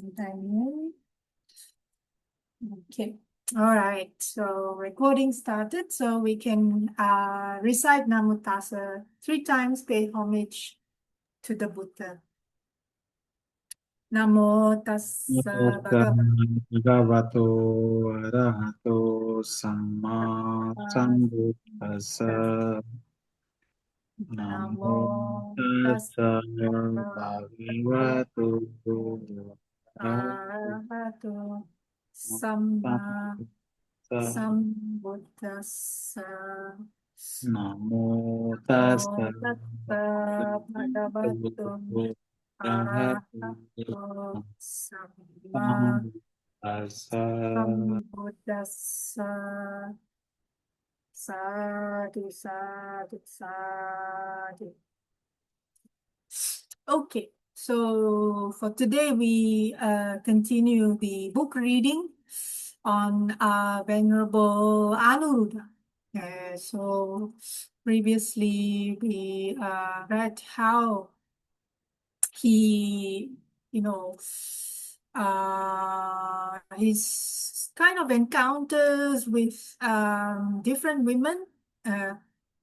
Daniel. Okay. All right. So recording started. So we can recite Namo Tassa 3 times, pay homage to the Buddha. Namo Tassa Bhagavato Arahato Samma Sambuddhassa Namo Namo Tassa Tassa Bhagavato Arahato Arahato Samma Sambuddhassa Sambuddhassa. Namo Namo Tassa Tassa Bhagavato Bhagavato Arahato Arahato Samma Sambuddhassa. Sambuddhassa. Sadhu, sadhu, sadhu. Okay, so for today we continue the book reading on Venerable Anuruddha. So previously we read how he, his kind of encounters with different women,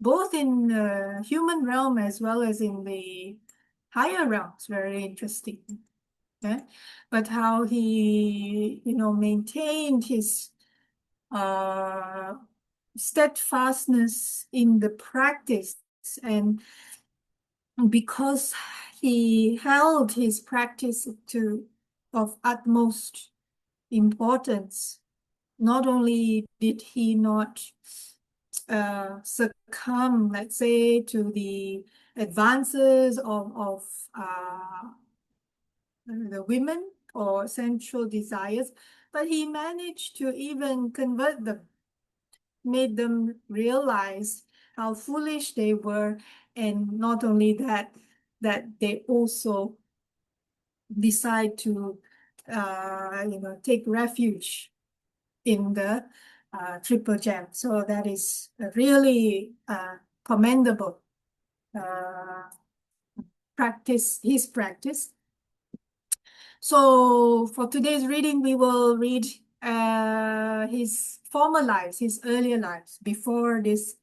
both in human realm as well as in the higher realms. Very interesting. Yeah? But how he, maintained his steadfastness in the practice, and because he held his practice of utmost importance, not only did he not succumb, let's say, to the advances of the women or sensual desires, but he managed to even convert them, made them realize how foolish they were, and not only that, they also decide to take refuge in the Triple Gem. So that is really commendable his practice. So for today's reading, we will read his former lives, his earlier lives, before this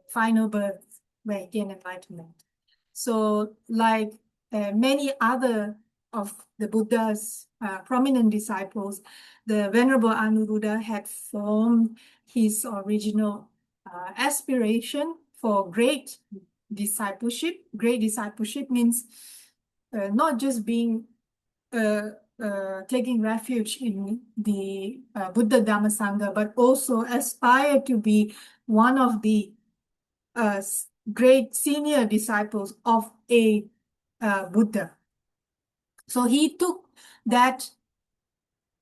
final birth, where he gained enlightenment. So like many other of the Buddha's prominent disciples, the Venerable Anuruddha had formed his original aspiration for great discipleship. Great discipleship means not just being taking refuge in the Buddha Dhamma Sangha, but also aspire to be one of the great senior disciples of a Buddha. So he took that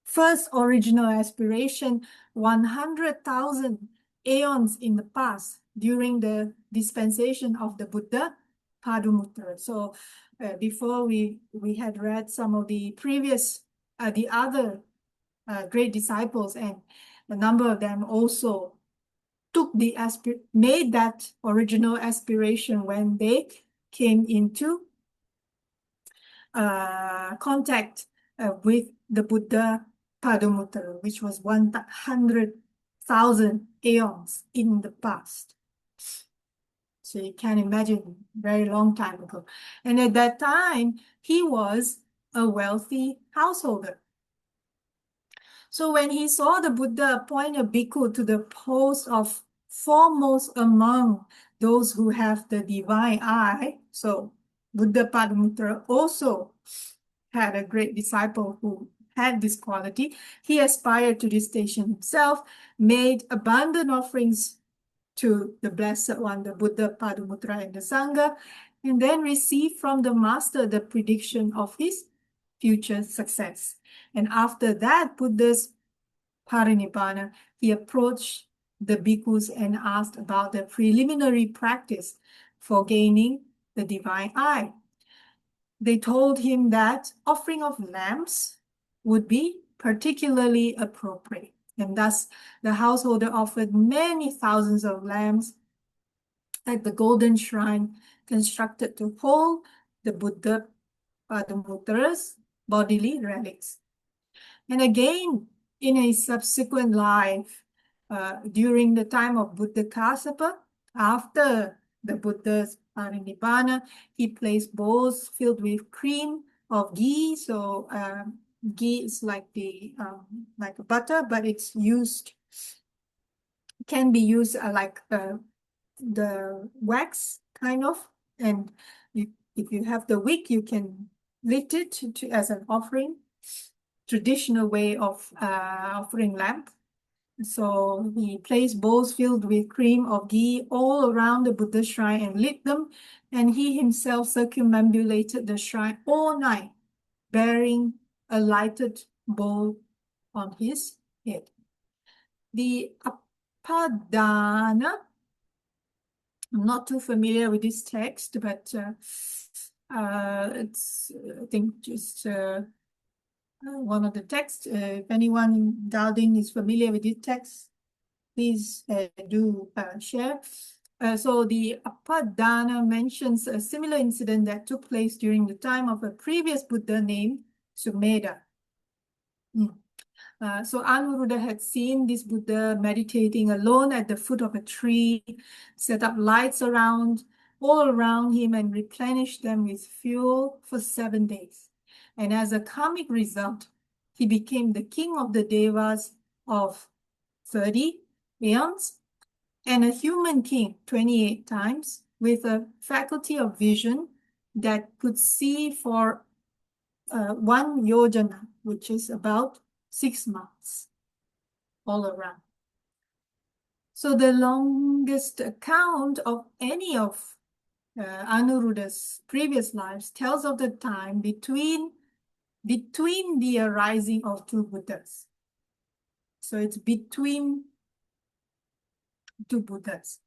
first original aspiration 100,000 aeons in the past during the dispensation of the Buddha Padumuttara. So before we had read some of the previous, the other great disciples, and a number of them also made that original aspiration when they came into contact with the Buddha Padumuttara, which was 100,000 aeons in the past. So you can imagine, very long time ago. And at that time, he was a wealthy householder. So when he saw the Buddha appoint a bhikkhu to the post of foremost among those who have the divine eye, so Buddha Padumuttara also had a great disciple who had this quality. He aspired to this station himself, made abundant offerings to the Blessed One, the Buddha Padumuttara, and the Sangha, and then received from the Master the prediction of his future success. And after that Buddha's Parinibbāna, he approached the bhikkhus and asked about the preliminary practice for gaining the divine eye. They told him that offering of lambs would be particularly appropriate. And thus the householder offered many thousands of lambs at the golden shrine constructed to hold the Buddha Padumuttara's bodily relics. And again, in a subsequent life, during the time of Buddha Kassapa, after the Buddha's Parinibbāna, he placed bowls filled with cream of ghee. So ghee is like like butter, but it's used, can be used like the wax kind of. And if you have the wick, you can lit it as an offering. Traditional way of offering lamp. So he placed bowls filled with cream of ghee all around the Buddha shrine and lit them, and he himself circumambulated the shrine all night, bearing a lighted bowl on his head. The Apadana, I'm not too familiar with this text, but it's, I think, just one of the texts. If anyone in Dalding is familiar with this text, please do share. So the Apadana mentions a similar incident that took place during the time of a previous Buddha named Sumedha. So Anuruddha had seen this Buddha meditating alone at the foot of a tree, set up lights all around him and replenished them with fuel for 7 days. And as a karmic result, he became the king of the devas of 30 aeons and a human king 28 times with a faculty of vision that could see for 1 yojana, which is about 6 months all around. So the longest account of any of Anuruddha's previous lives tells of the time between the arising of 2 Buddhas. So it's between 2 Buddhas,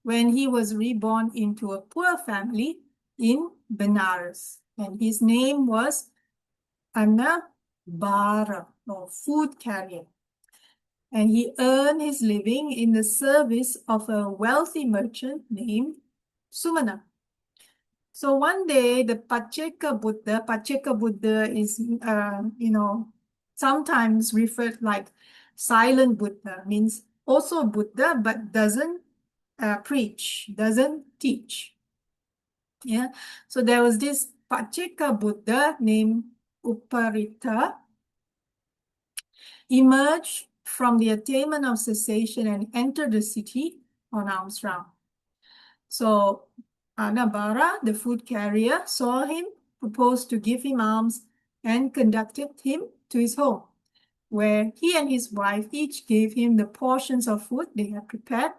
when he was reborn into a poor family in Benares, and his name was Annabhāra, or food carrier. And he earned his living in the service of a wealthy merchant named Sumana. So one day, the paccekabuddha is, sometimes referred like silent Buddha, means also Buddha, but doesn't preach, doesn't teach. Yeah. So there was this paccekabuddha named Uparita, emerged from the attainment of cessation and entered the city on alms round. So Annabhāra, the food carrier, saw him, proposed to give him alms, and conducted him to his home, where he and his wife each gave him the portions of food they had prepared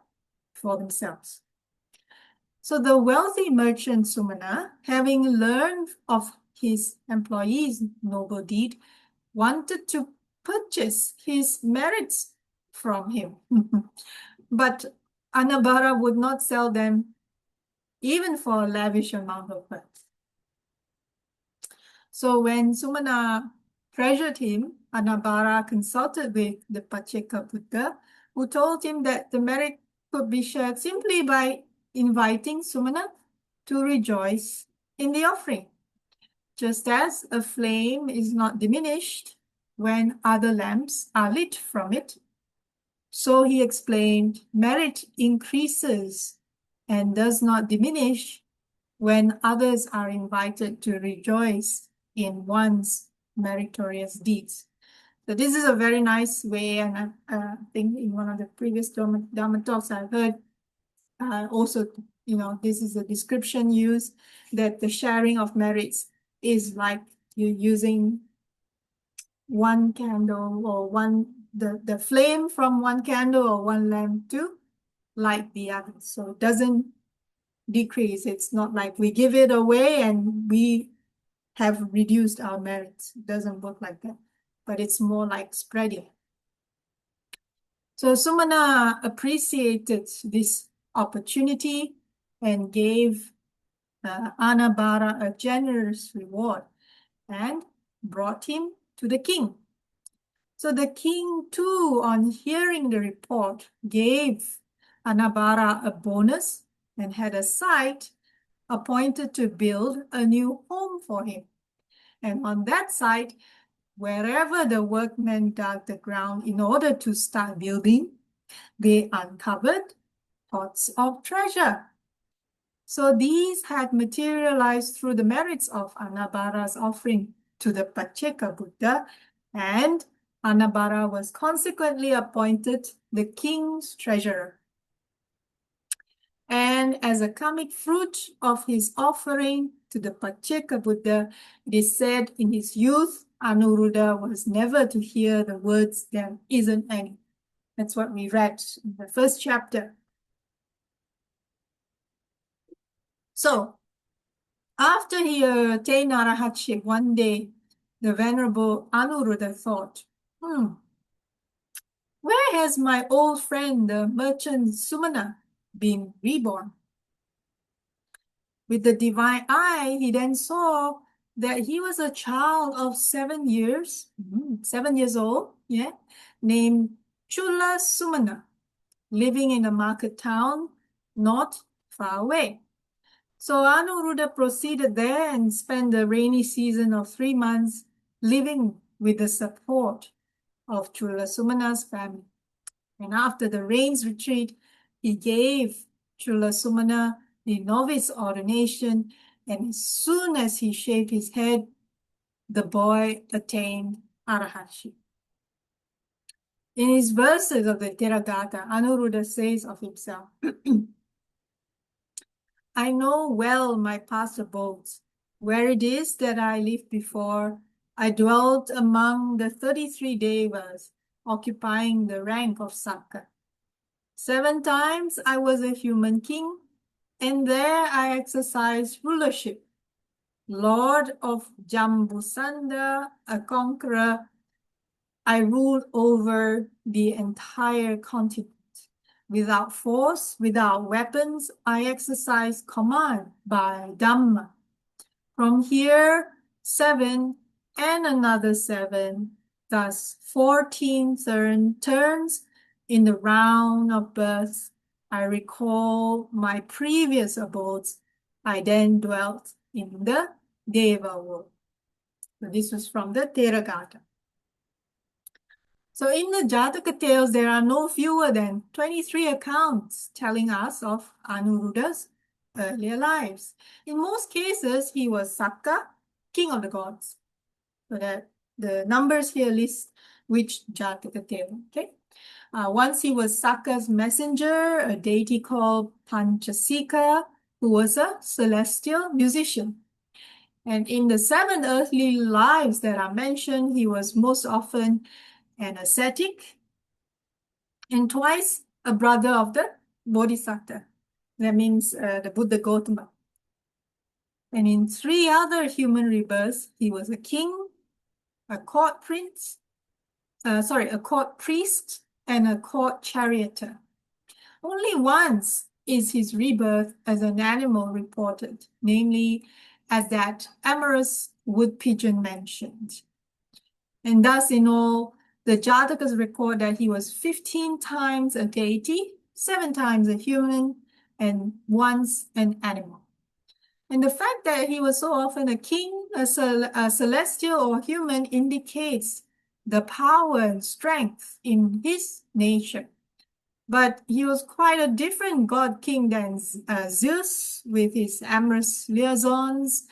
for themselves. So the wealthy merchant Sumana, having learned of his employee's noble deed, wanted to purchase his merits from him. But Annabhāra would not sell them even for a lavish amount of money. So when Sumana pressured him, Annabhāra consulted with the paccekabuddha, who told him that the merit could be shared simply by inviting Sumana to rejoice in the offering. Just as a flame is not diminished when other lamps are lit from it, so he explained, merit increases and does not diminish when others are invited to rejoice in one's meritorious deeds. So this is a very nice way, and I think in one of the previous Dharma talks I heard also, this is a description used, that the sharing of merits is like you're using one candle or the flame from one candle or one lamp to light the other. So it doesn't decrease. It's not like we give it away and we have reduced our merits. It doesn't work like that, but it's more like spreading. So Sumana appreciated this opportunity and gave Annabhāra a generous reward and brought him to the king. So the king too, on hearing the report, gave Annabhāra a bonus and had a site appointed to build a new home for him. And on that site, wherever the workmen dug the ground in order to start building, they uncovered pots of treasure. So these had materialized through the merits of Annabhāra's offering to the paccekabuddha, and Annabhāra was consequently appointed the king's treasurer. And as a karmic fruit of his offering to the paccekabuddha, it is said in his youth, Anuruddha was never to hear the words, "There isn't any." That's what we read in the first chapter. So, after he attained arahatship one day, the Venerable Anuruddha thought, where has my old friend, the merchant Sumana, been reborn? With the divine eye, he then saw that he was a child of 7 years, 7 years old, named Chula Sumana, living in a market town not far away. So Anuruddha proceeded there and spent the rainy season of 3 months living with the support of Chula Sumana's family. And after the rains retreat, he gave Chula Sumana the novice ordination, and as soon as he shaved his head, the boy attained arahatship. In his verses of the Thera, Anuruddha says of himself, I know well my past abodes, where it is that I lived before. I dwelt among the 33 devas, occupying the rank of Sakka. 7 times I was a human king, and there I exercised rulership. Lord of Jambusanda, a conqueror, I ruled over the entire continent. Without force, without weapons, I exercise command by Dhamma. From here, 7 and another 7, thus 14 turns in the round of birth. I recall my previous abodes. I then dwelt in the Deva world. So this was from the Thera. So in the Jataka tales, there are no fewer than 23 accounts telling us of Anuruddha's earlier lives. In most cases, he was Sakka, king of the gods. So that the numbers here list which Jataka tale, okay? Once he was Sakka's messenger, a deity called Panchasika, who was a celestial musician. And in the 7 earthly lives that are mentioned, he was most often an ascetic, and twice a brother of the Bodhisatta. That means the Buddha Gautama. And in 3 other human rebirths, he was a king, a court priest, and a court charioteer. Only once is his rebirth as an animal reported, namely as that amorous wood pigeon mentioned. And thus in all, the Jatakas record that he was 15 times a deity, 7 times a human, and once an animal. And the fact that he was so often a king, a celestial or human, indicates the power and strength in his nature. But he was quite a different god king than Zeus with his amorous liaisons,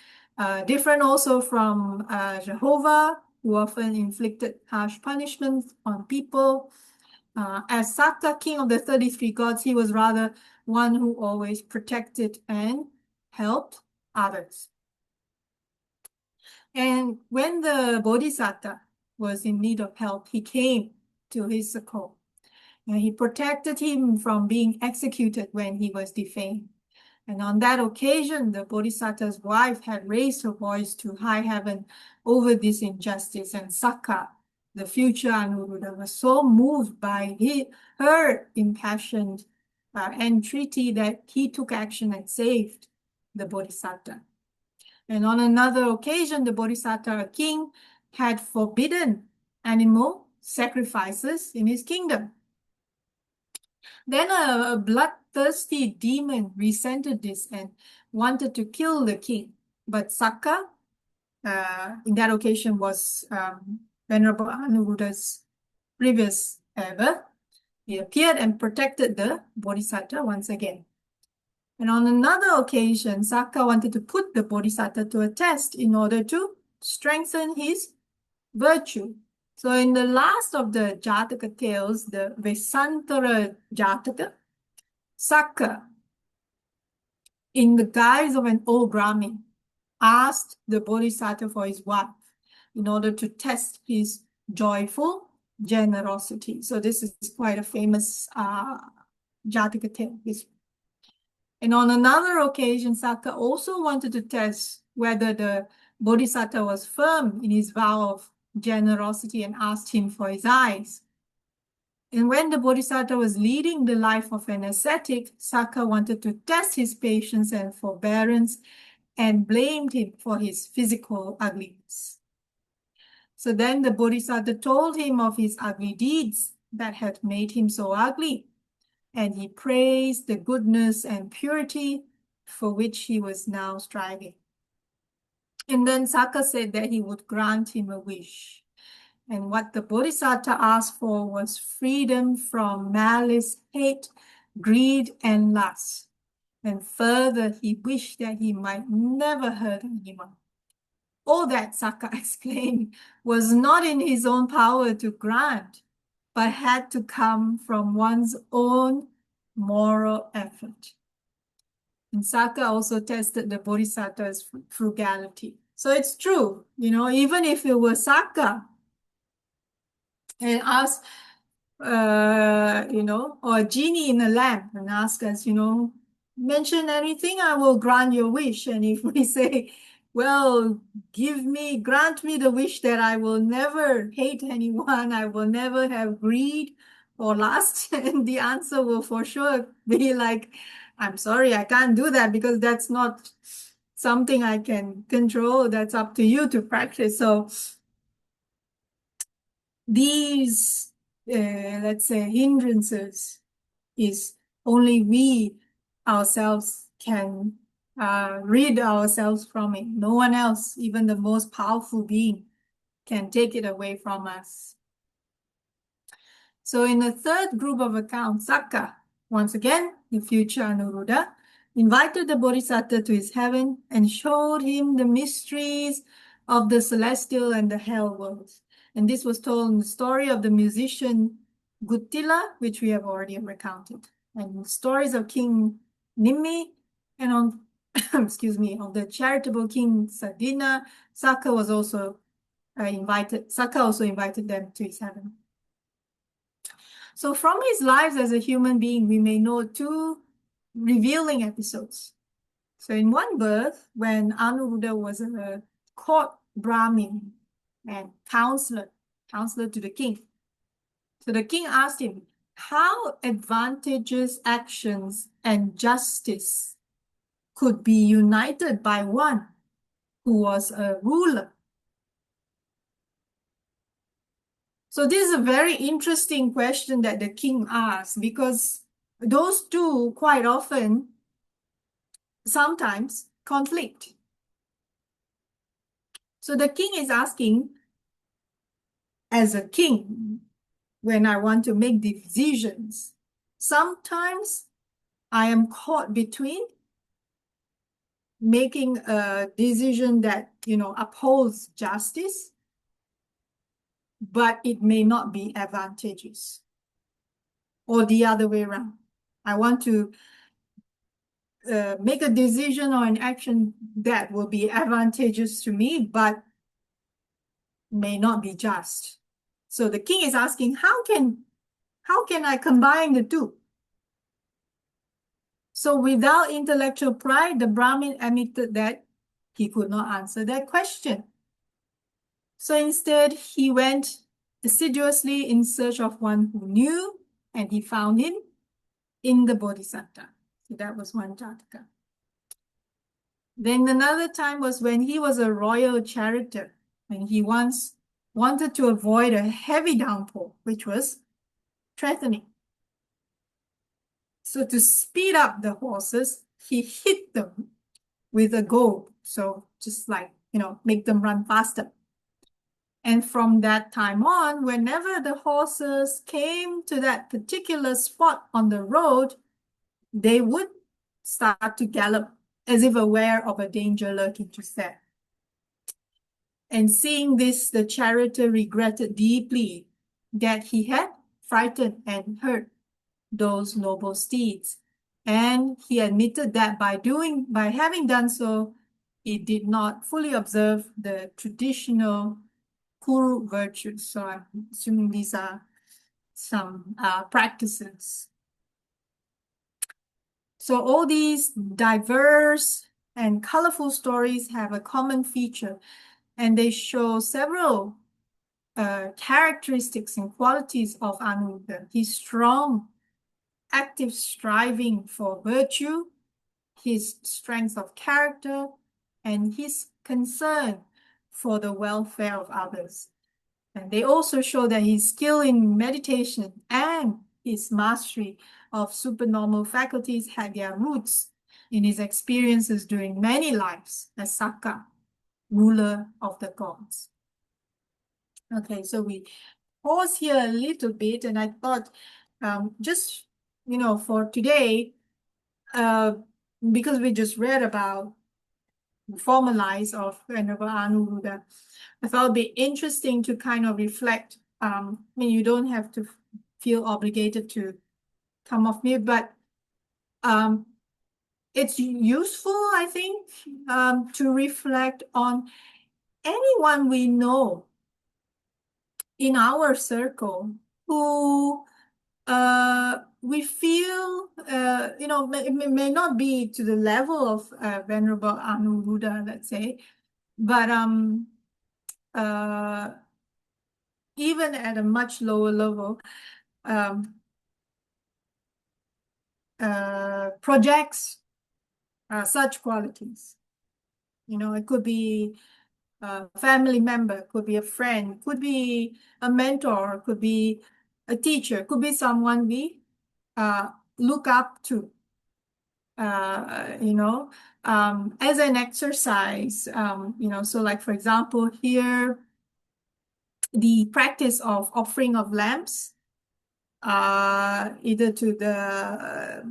different also from Jehovah, who often inflicted harsh punishments on people. As Sakka, king of the 33 gods, he was rather one who always protected and helped others. And when the Bodhisatta was in need of help, he came to his succor. And he protected him from being executed when he was defamed. And on that occasion, the Bodhisatta's wife had raised her voice to high heaven over this injustice, and Sakka, the future Anuruddha, was so moved by her impassioned entreaty that he took action and saved the Bodhisatta. And on another occasion, the Bodhisatta, a king, had forbidden animal sacrifices in his kingdom. Then a bloodthirsty demon resented this and wanted to kill the king. But Sakka, in that occasion was Venerable Anuruddha's previous birth. He appeared and protected the Bodhisatta once again. And on another occasion, Sakka wanted to put the Bodhisatta to a test in order to strengthen his virtue. So in the last of the Jataka tales, the Vesantara Jataka, Sakka, in the guise of an old Brahmin, asked the Bodhisatta for his wife in order to test his joyful generosity. So this is quite a famous Jataka tale. And on another occasion, Sakka also wanted to test whether the Bodhisatta was firm in his vow of generosity and asked him for his eyes. And when the Bodhisatta was leading the life of an ascetic, Sakka wanted to test his patience and forbearance and blamed him for his physical ugliness. So then the Bodhisatta told him of his ugly deeds that had made him so ugly, and he praised the goodness and purity for which he was now striving. And then Sakka said that he would grant him a wish. And what the Bodhisatta asked for was freedom from malice, hate, greed, and lust. And further, he wished that he might never hurt anyone. All that, Sakka explained, was not in his own power to grant, but had to come from one's own moral effort. And Sakka also tested the Bodhisatta's frugality. So it's true, even if it were Sakka and asked, or a genie in a lamp and ask us, mention anything, I will grant your wish. And if we say, well, grant me the wish that I will never hate anyone, I will never have greed or lust, and the answer will for sure be like, I'm sorry, I can't do that because that's not something I can control. That's up to you to practice. So these, let's say, hindrances is only we ourselves can rid ourselves from it. No one else, even the most powerful being, can take it away from us. So in the third group of accounts, Sakka, once again, the future Anuruddha, invited the Bodhisatta to his heaven and showed him the mysteries of the celestial and the hell worlds. And this was told in the story of the musician Guttila, which we have already recounted, and stories of King Nimmi, and on of the charitable King Sadina. Sakka also invited them to his heaven. So from his lives as a human being, we may know two revealing episodes. So in one birth, when Anuruddha was a court Brahmin and counselor to the king. So the king asked him, how advantageous actions and justice could be united by one who was a ruler? So this is a very interesting question that the king asked, because those two quite often, sometimes, conflict. So the king is asking, as a king, when I want to make decisions, sometimes I am caught between making a decision that, upholds justice, but it may not be advantageous. Or the other way around. I want to make a decision or an action that will be advantageous to me, but may not be just. So the king is asking, how can I combine the two? So without intellectual pride, the Brahmin admitted that he could not answer that question. So instead, he went assiduously in search of one who knew, and he found him in the Bodhisatta. So that was one Jataka. Then another time was when he was a royal charioteer, and he once wanted to avoid a heavy downpour, which was threatening. So to speed up the horses, he hit them with a goad. So just like, make them run faster. And from that time on, whenever the horses came to that particular spot on the road, they would start to gallop as if aware of a danger lurking just there. And seeing this, the charioteer regretted deeply that he had frightened and hurt those noble steeds. And he admitted that by having done so, he did not fully observe the traditional Kuru virtues. So I'm assuming these are some practices. So all these diverse and colorful stories have a common feature, and they show several characteristics and qualities of Anuruddha. His strong, active striving for virtue, his strength of character, and his concern for the welfare of others. And they also show that his skill in meditation and his mastery of supernormal faculties had their roots in his experiences during many lives as Sakka, ruler of the gods. Okay, so we pause here a little bit, and I thought just, for today, because we just read about formalize of Venerable Anuruddha, I thought it'd be interesting to kind of reflect. You don't have to feel obligated to come off mute, but it's useful, I think, to reflect on anyone we know in our circle who we feel, it may not be to the level of Venerable Anuruddha, let's say, but even at a much lower level, projects such qualities. It could be a family member, could be a friend, could be a mentor, could be a teacher, could be someone we look up to, as an exercise, so like, for example, here, the practice of offering of lamps, either to the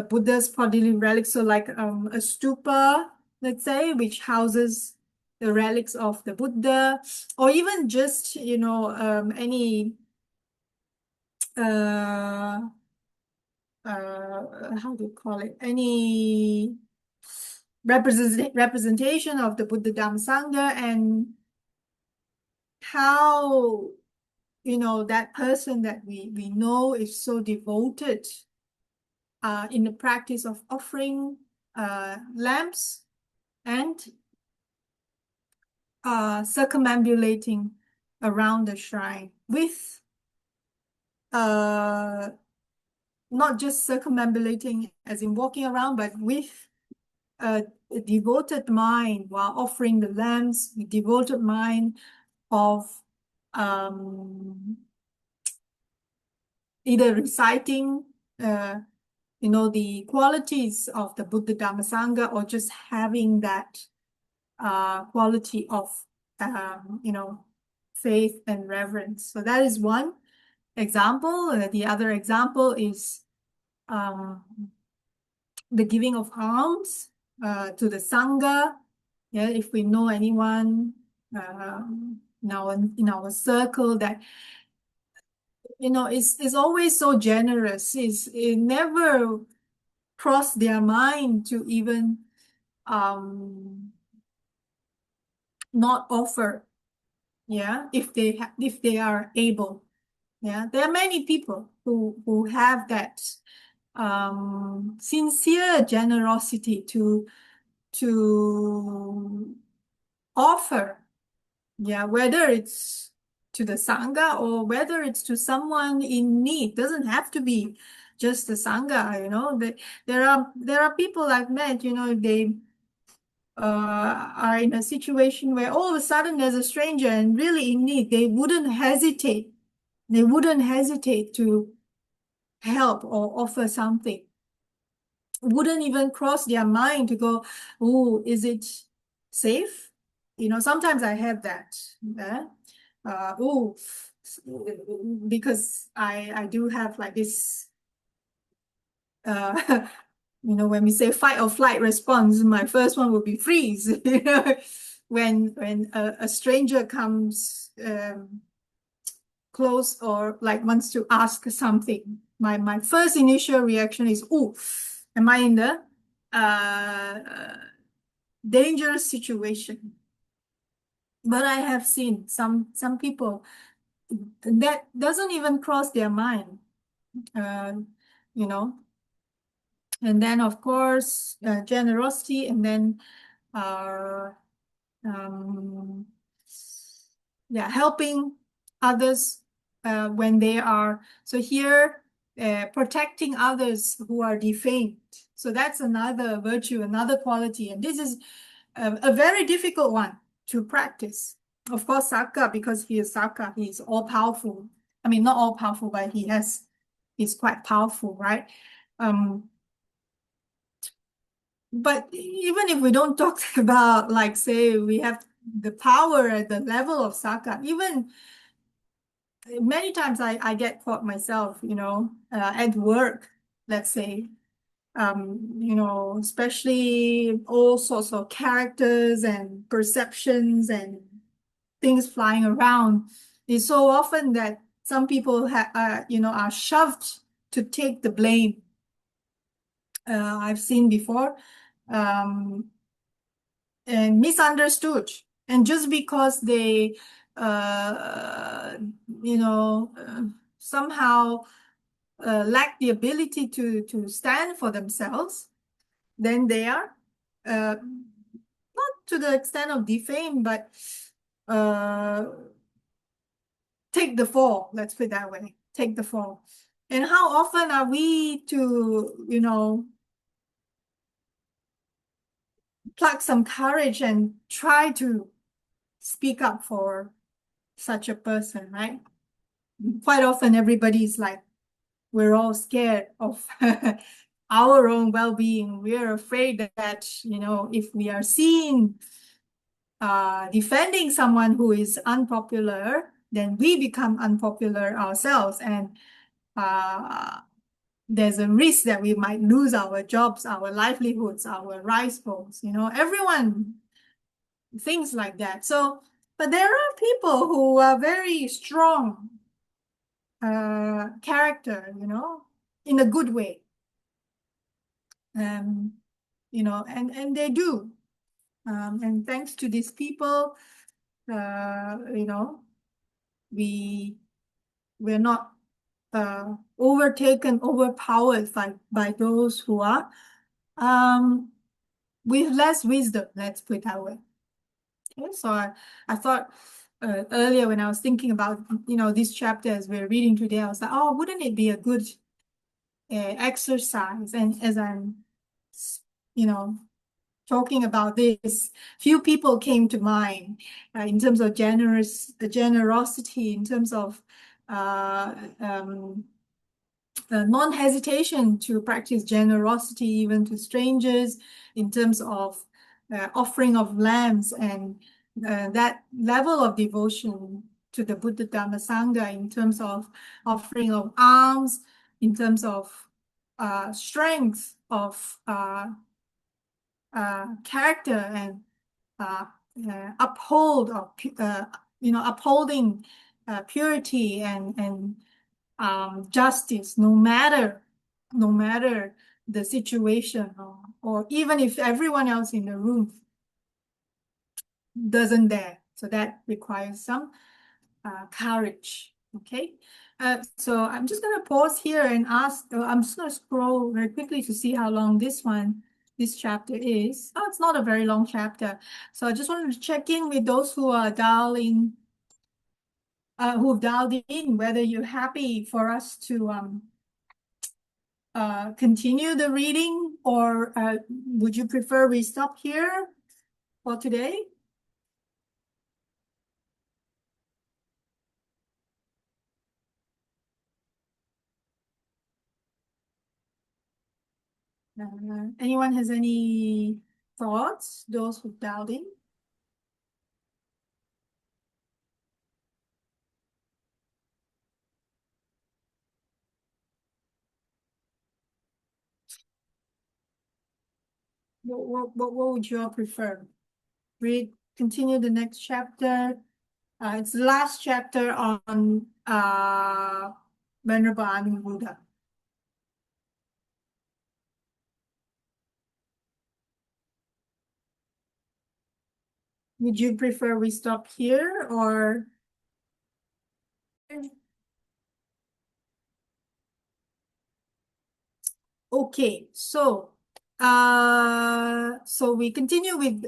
Buddha's bodily relics, so like a stupa, let's say, which houses the relics of the Buddha, or even just, any how do you call it? Any representation of the Buddha Dhamma Sangha, and how, that person that we know is so devoted in the practice of offering lamps and circumambulating around the shrine with not just circumambulating as in walking around, but with a devoted mind while offering the lamps, the devoted mind of either reciting the qualities of the Buddha Dhamma Sangha, or just having that quality of faith and reverence. So that is one example. The other example is the giving of alms to the Sangha. Yeah, if we know anyone in our circle that is always so generous, it never crossed their mind to even not offer, if they are able. There are many people who have that sincere generosity to offer, whether it's to the Sangha or whether it's to someone in need. Doesn't have to be just the Sangha, there are people I've met, if they are in a situation where all of a sudden there's a stranger and really in need, they wouldn't hesitate. They wouldn't hesitate to help or offer something. Wouldn't even cross their mind to go, oh, is it safe. Sometimes I have that. Oh, because I do have like this, uh, when we say fight or flight response, my first one would be freeze. When a stranger comes close or like wants to ask something, my first initial reaction is, oh, am I in the dangerous situation? But I have seen some people that doesn't even cross their mind, uh, you know. And then of course, generosity, and then uh, um, yeah, helping others when they are. So here, protecting others who are defamed. So that's another virtue, another quality, and this is a very difficult one to practice. Of course, Sakka, because he is Sakka, he is all powerful. I mean, not all powerful, but he's quite powerful, right? But even if we don't talk about, like, say, we have the power at the level of Sakka, even many times I get caught myself, at work, let's say, especially all sorts of characters and perceptions and things flying around. It's so often that some people are shoved to take the blame. I've seen before, and misunderstood. And just because they, uh, somehow lack the ability to stand for themselves, then they are not to the extent of defame, but uh, take the fall. Let's put it that way. Take the fall. And how often are we to, pluck some courage and try to speak up for such a person, right? Quite often, everybody's like, we're all scared of our own well-being. We're afraid that, if we are seen defending someone who is unpopular, then we become unpopular ourselves. And there's a risk that we might lose our jobs, our livelihoods, our rice bowls. Everyone thinks like that. So, but there are people who are very strong character, in a good way. And they do. And thanks to these people, we're not overtaken, overpowered by those who are with less wisdom, let's put it that way. Okay, so I thought earlier when I was thinking about, this chapter as we're reading today, I was like, oh, wouldn't it be a good exercise? And as I'm, talking about this, few people came to mind in terms of generosity, in terms of non-hesitation to practice generosity even to strangers, in terms of offering of lambs, and that level of devotion to the Buddha Dhamma Sangha, in terms of offering of alms, in terms of strength of character, and upholding purity and justice, no matter the situation, or even if everyone else in the room doesn't dare. So that requires some courage. Okay. So I'm just going to pause here and ask. I'm just going to scroll very quickly to see how long this chapter is. Oh, it's not a very long chapter. So I just wanted to check in with those who are who've dialed in, whether you're happy for us to continue the reading, or would you prefer we stop here for today? Anyone has any thoughts? Those who dialed in? What would you all prefer? Continue the next chapter. It's the last chapter on Venerable Anuruddha. Would you prefer we stop here or? Okay, so we continue with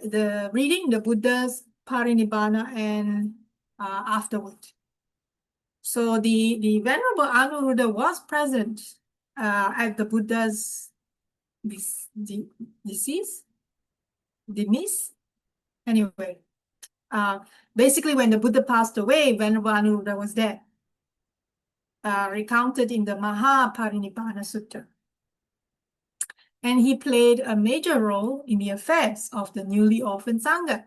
the reading the Buddha's Parinibbāna and Afterward. So the Venerable Anuruddha was present at the Buddha's demise. Anyway, basically when the Buddha passed away, Venerable Anuruddha was there, recounted in the Parinibbāna Sutta. And he played a major role in the affairs of the newly orphaned Sangha.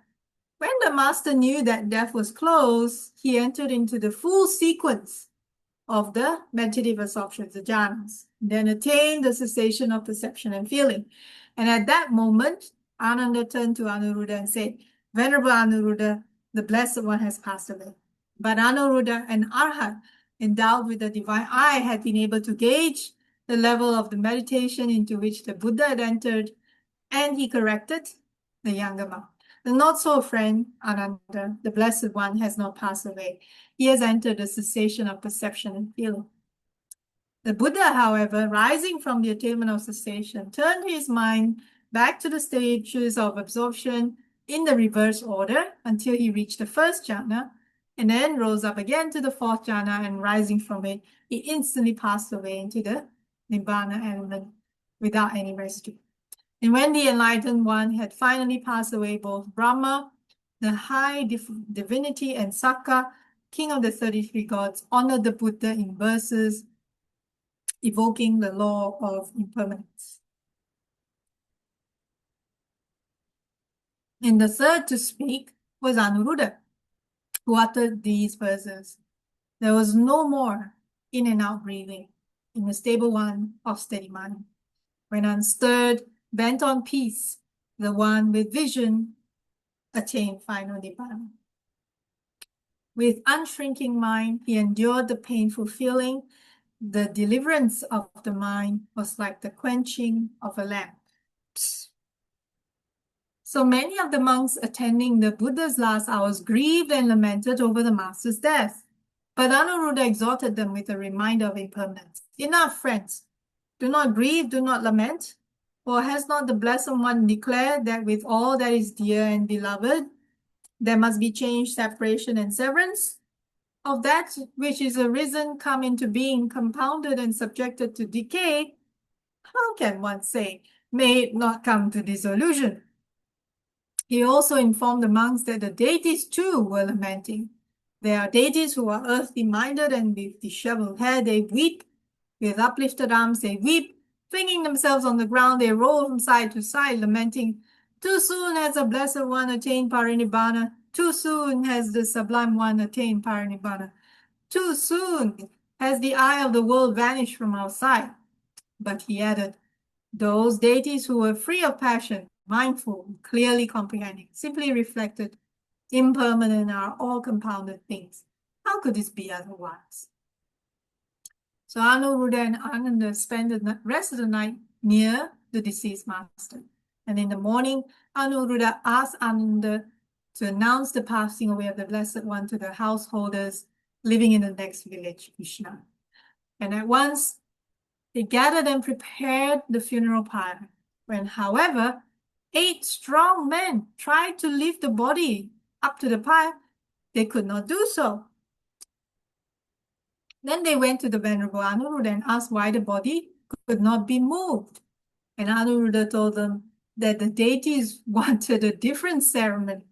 When the master knew that death was close, he entered into the full sequence of the meditative absorptions, the jhanas, then attained the cessation of perception and feeling. And at that moment, Ananda turned to Anuruddha and said, Venerable Anuruddha, the Blessed One has passed away. But Anuruddha, an Arhat, endowed with the divine eye, had been able to gauge the level of the meditation into which the Buddha had entered, and he corrected the younger monk. The not so friend, Ananda, the Blessed One, has not passed away. He has entered the cessation of perception and feeling. The Buddha, however, rising from the attainment of cessation, turned his mind back to the stages of absorption in the reverse order until he reached the first jhana, and then rose up again to the fourth jhana, and rising from it, he instantly passed away into the Nibbana element without any residue. And when the enlightened one had finally passed away, both Brahma, the high divinity, and Sakka, king of the 33 gods, honored the Buddha in verses evoking the law of impermanence. And the third to speak was Anuruddha, who uttered these verses. There was no more in and out breathing in the stable one of steady mind. When unstirred, bent on peace, the one with vision attained final Nibbana. With unshrinking mind, he endured the painful feeling. The deliverance of the mind was like the quenching of a lamp. So many of the monks attending the Buddha's last hours grieved and lamented over the master's death. But Anuruddha exhorted them with a reminder of impermanence. Enough, friends. Do not grieve, do not lament. For has not the Blessed One declared that with all that is dear and beloved, there must be change, separation, and severance? Of that which is arisen, come into being, compounded, and subjected to decay, how can one say, may it not come to dissolution? He also informed the monks that the deities too were lamenting. There are deities who are earthly minded, and with disheveled hair they weep. With uplifted arms they weep. Flinging themselves on the ground, they roll from side to side, lamenting, too soon has the Blessed One attained Parinibbāna. Too soon has the Sublime One attained Parinibbāna. Too soon has the eye of the world vanished from our sight. But he added, those deities who were free of passion, mindful, clearly comprehending, simply reflected, impermanent are all compounded things. How could this be otherwise? So Anuruddha and Ananda spent the rest of the night near the deceased master. And in the morning, Anuruddha asked Ananda to announce the passing away of the Blessed One to the householders living in the next village, Krishna. And at once, they gathered and prepared the funeral pyre. When, however, 8 strong men tried to lift the body up to the pyre, they could not do so. Then they went to the Venerable Anuruddha and asked why the body could not be moved. And Anuruddha told them that the deities wanted a different ceremony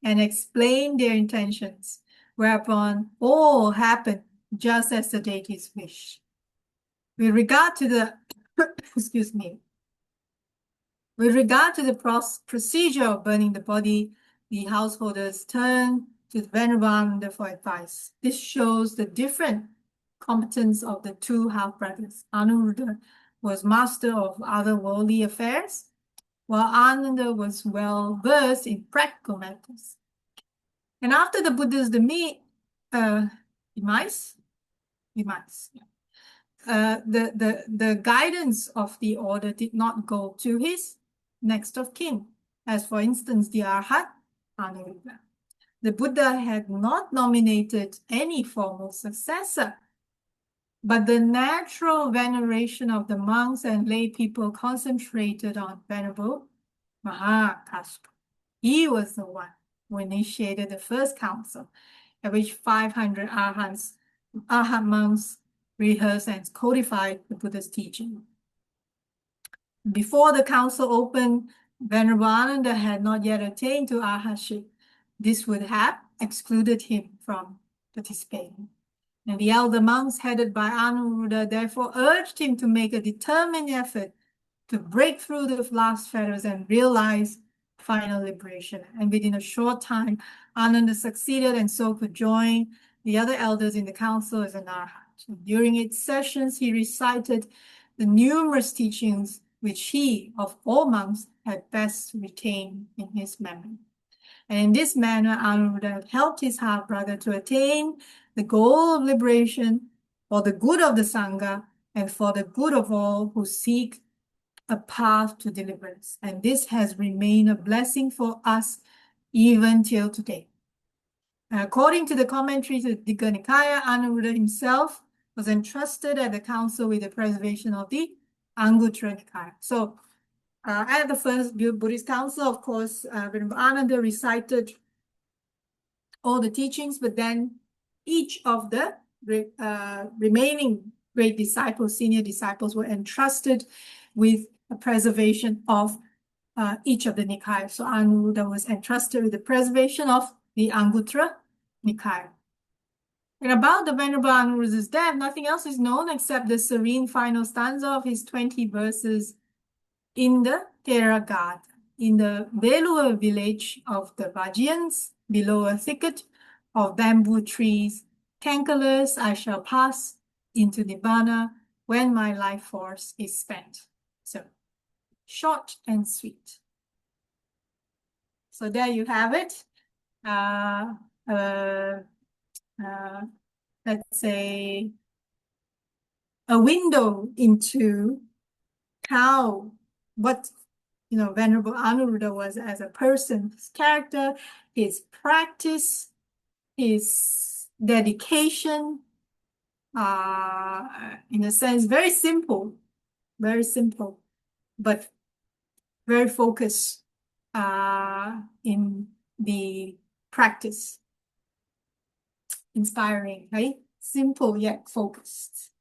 and explained their intentions, whereupon all happened just as the deities wished. With regard to the excuse me. With regard to the procedure of burning the body, the householders turned to the Venerable Ananda for advice. This shows the different competence of the two half-brothers, Anuruddha was master of otherworldly affairs, while Ananda was well versed in practical matters. And after the Buddha's demise, the guidance of the order did not go to his next of kin, as for instance the Arhat Anuruddha. The Buddha had not nominated any formal successor, but the natural veneration of the monks and lay people concentrated on Venerable Mahakashpa. He was the one who initiated the first council, at which 500 Arhat monks rehearsed and codified the Buddha's teaching. Before the council opened, Venerable Ananda had not yet attained to Arhatship. This would have excluded him from participating. And the elder monks, headed by Anuruddha, therefore urged him to make a determined effort to break through the last fetters and realize final liberation. And within a short time, Ananda succeeded and so could join the other elders in the council as an Arhat. During its sessions, he recited the numerous teachings which he, of all monks, had best retained in his memory. And in this manner, Anuruddha helped his half-brother to attain the goal of liberation for the good of the Sangha and for the good of all who seek a path to deliverance. And this has remained a blessing for us even till today. According to the commentary to the Digha Nikaya, Anuruddha himself was entrusted at the council with the preservation of the Anguttara Nikaya. So at the first Buddhist council, of course, Ananda recited all the teachings, but then each of the remaining great disciples, senior disciples, were entrusted with the preservation of each of the Nikaya. So Anuruddha was entrusted with the preservation of the Anguttara Nikaya. And about the Venerable Anuruddha's death, nothing else is known except the serene final stanza of his 20 verses in the Thera garden, in the Velua village of the Vajjayans, below a thicket of bamboo trees. Tankaless I shall pass into Nibbāna when my life force is spent. So, short and sweet. So there you have it. Let's say a window into how, what, Venerable Anuruddha was as a person, his character, his practice, his dedication, in a sense, very simple, but very focused in the practice. Inspiring, right? Simple yet focused.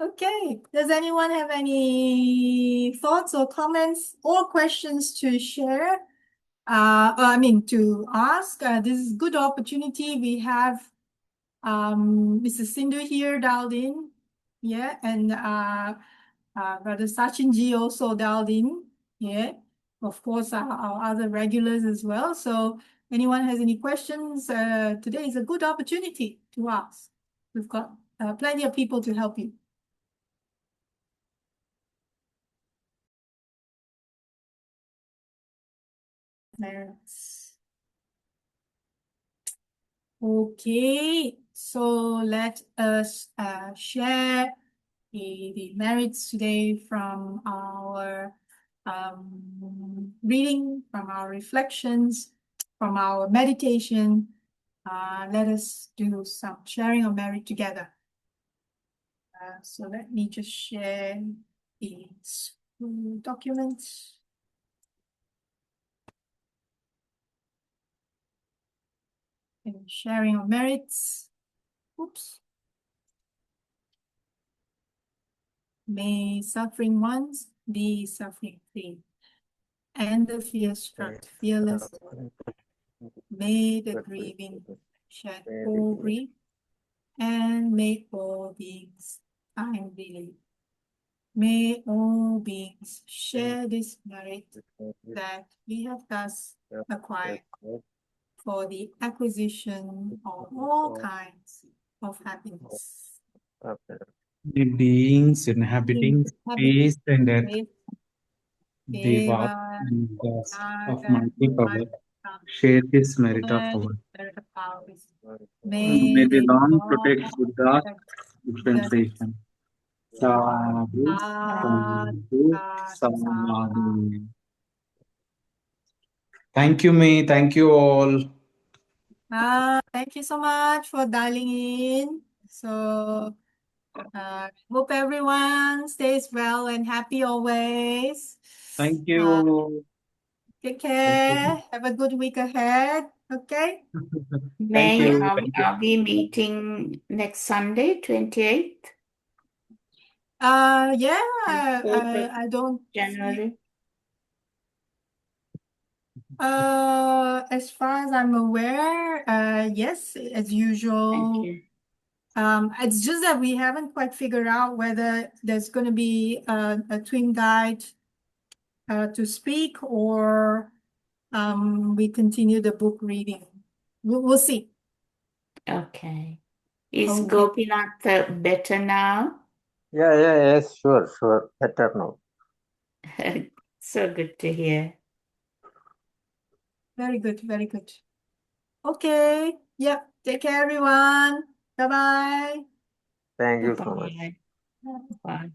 Okay, does anyone have any thoughts or comments or questions to share? To ask. This is a good opportunity. We have Mr. Sindhu here dialed in. Yeah, and Brother Sachinji also dialed in. Yeah, of course, our other regulars as well. So anyone has any questions, today is a good opportunity to ask. We've got plenty of people to help you. Okay, so let us share the merits today from our reading, from our reflections, from our meditation. Let us do some sharing of merit together. So let me just share the documents. And sharing of merits. Oops. May suffering ones be suffering free, and the fear-struck fearless. May the grieving shed all grief, and may all beings find relief. May all beings share this merit that we have thus acquired for the acquisition of all kinds of happiness. the beings inhabiting space and earth, Devas Deva, and gods of Naga, mighty power, share this merit of ours. May May they they long all protect Buddha's protect the differentiation. Sadhu, sadhu, sadhu. Thank you, May. Thank you all. Thank you so much for dialing in. So, hope everyone stays well and happy always. Thank you. Take Thank care. you. Have a good week ahead. Okay. Thank May, you. Thank you. are we meeting next Sunday, 28th, Yeah, 4th of I don't see. January? As far as I'm aware, yes, as Thank usual. you. It's just that we haven't quite figured out whether there's going to be a twin guide to speak, or we continue the book reading. We'll see. Okay. Is Okay. Gopinath better now? Yes, sure. Better now. So good to hear. Very good, very good. Okay. Yep. Take care, everyone. Bye-bye. Thank you so much. Bye. Bye.